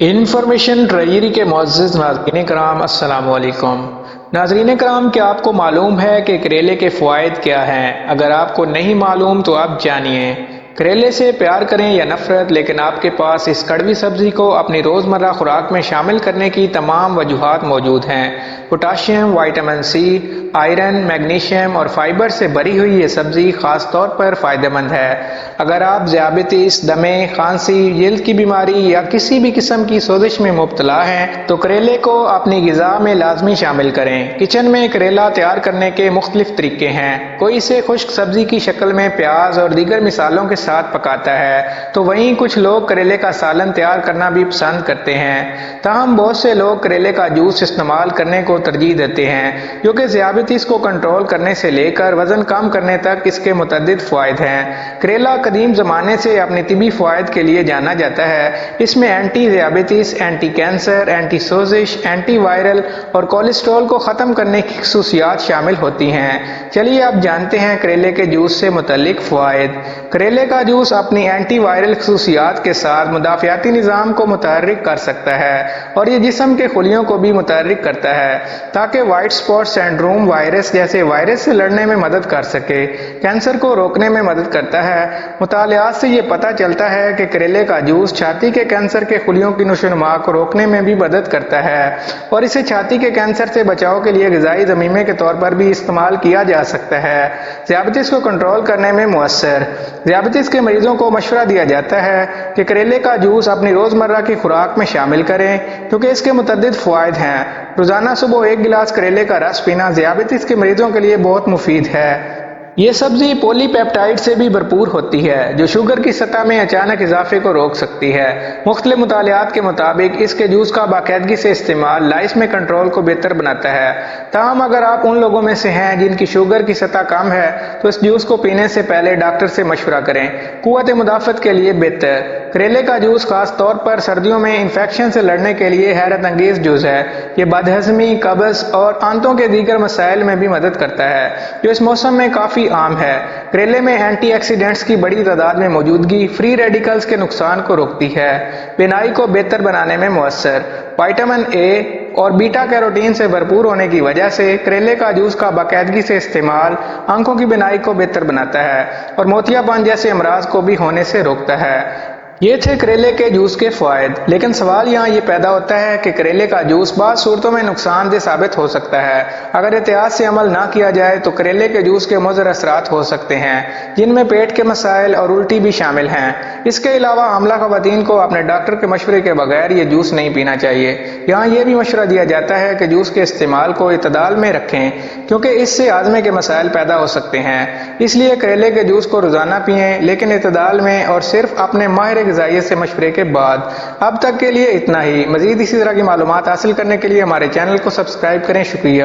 Information treasury کے معزز ناظرین کرام، السلام علیکم۔ ناظرین کرام، کیا آپ کو معلوم ہے کہ کریلے کے فوائد کیا ہیں؟ اگر آپ کو نہیں معلوم تو آپ جانیے۔ کریلے سے پیار کریں یا نفرت، لیکن آپ کے پاس اس کڑوی سبزی کو اپنی روزمرہ خوراک میں شامل کرنے کی تمام وجوہات موجود ہیں۔ Potassium, vitamin C, iron, magnesium اور فائبر سے بری ہوئی یہ سبزی خاص طور پر فائدہ مند ہے۔ اگر آپ ذیابیطس، دمے، کھانسی، جلد کی بیماری یا کسی بھی قسم کی سوزش میں مبتلا ہیں تو کریلے کو اپنی غذا میں لازمی شامل کریں۔ کچن میں کریلا تیار کرنے کے مختلف طریقے ہیں۔ کوئی اسے خشک سبزی کی شکل میں پیاز اور دیگر مثالوں کے ساتھ پکاتا ہے، تو وہیں کچھ لوگ کریلے کا سالن تیار کرنا بھی پسند کرتے ہیں۔ تاہم بہت سے لوگ کریلے کا جوس استعمال کرنے کو ترجیح دیتے ہیں، جو کہ ذیابیطس کو کنٹرول کرنے سے لے کر وزن کم کرنے تک اس کے متعدد فوائد ہیں۔ کریلا قدیم زمانے سے اپنے طبی فوائد کے لیے جانا جاتا ہے۔ اس میں اینٹی ذیابیطس، اینٹی کینسر، اینٹی سوزش، اینٹی وائرل اور کولیسٹرول کو ختم کرنے کی خصوصیات شامل ہوتی ہیں۔ چلیے اب جانتے ہیں کریلے کے جوس سے متعلق فوائد۔ کریلے کا جوس اپنی اینٹی وائرل خصوصیات کے ساتھ مدافعتی نظام کو متحرک کر سکتا ہے، اور یہ جسم کے خلیوں کو بھی متحرک کرتا ہے تاکہ وائٹ اسپاٹ سنڈروم وائرس جیسے وائرس سے لڑنے میں مدد کر سکے۔ کینسر کو روکنے میں مدد کرتا ہے۔ مطالعات سے یہ پتہ چلتا ہے کہ کریلے کا جوس چھاتی کے کینسر کے خلیوں کی نشوونما کو روکنے میں بھی مدد کرتا ہے، اور اسے چھاتی کے کینسر سے بچاؤ کے لیے غذائی ضمیمے کے طور پر بھی استعمال کیا جا سکتا ہے۔ ذیابیطس کو کنٹرول کرنے میں مؤثر۔ ذیابیطس کے مریضوں کو مشورہ دیا جاتا ہے کہ کریلے کا جوس اپنی روزمرہ کی خوراک میں شامل کریں، کیونکہ اس کے متعدد فوائد ہیں۔ روزانہ صبح ایک گلاس کریلے کا رس پینا ذیابیطس کے مریضوں کے لیے بہت مفید ہے۔ یہ سبزی پولی پیپٹائڈ سے بھی بھرپور ہوتی ہے، جو شوگر کی سطح میں اچانک اضافے کو روک سکتی ہے۔ مختلف مطالعات کے مطابق اس کے جوس کا باقاعدگی سے استعمال لائس میں کنٹرول کو بہتر بناتا ہے۔ تاہم اگر آپ ان لوگوں میں سے ہیں جن کی شوگر کی سطح کم ہے تو اس جوس کو پینے سے پہلے ڈاکٹر سے مشورہ کریں۔ قوت مدافعت کے لیے بہتر۔ کریلے کا جوس خاص طور پر سردیوں میں انفیکشن سے لڑنے کے لیے حیرت انگیز جوس ہے۔ یہ بدہضمی، قبض اور آنتوں کے دیگر مسائل میں بھی مدد کرتا ہے، جو اس موسم میں کافی عام ہے۔ کریلے میں اینٹی آکسیڈنٹس کی بڑی تعداد میں موجودگی فری ریڈیکلز کے نقصان کو روکتی ہے۔ بینائی کو بہتر بنانے میں مؤثر۔ وائٹامن اے اور بیٹا کیروٹین سے بھرپور ہونے کی وجہ سے کریلے کا جوس کا باقاعدگی سے استعمال آنکھوں کی بینائی کو بہتر بناتا ہے اور موتیا پن جیسے امراض کو بھی ہونے سے روکتا ہے۔ یہ تھے کریلے کے جوس کے فوائد، لیکن سوال یہاں یہ پیدا ہوتا ہے کہ کریلے کا جوس بعض صورتوں میں نقصان دہ ثابت ہو سکتا ہے۔ اگر احتیاط سے عمل نہ کیا جائے تو کریلے کے جوس کے مضر اثرات ہو سکتے ہیں، جن میں پیٹ کے مسائل اور الٹی بھی شامل ہیں۔ اس کے علاوہ حاملہ خواتین کو اپنے ڈاکٹر کے مشورے کے بغیر یہ جوس نہیں پینا چاہیے۔ یہاں یہ بھی مشورہ دیا جاتا ہے کہ جوس کے استعمال کو اعتدال میں رکھیں، کیونکہ اس سے ہاضمے کے مسائل پیدا ہو سکتے ہیں۔ اس لیے کریلے کے جوس کو روزانہ پئیں، لیکن اعتدال میں اور صرف اپنے ماہر غذائیت سے مشورے کے بعد۔ اب تک کے لیے اتنا ہی۔ مزید اسی طرح کی معلومات حاصل کرنے کے لیے ہمارے چینل کو سبسکرائب کریں۔ شکریہ۔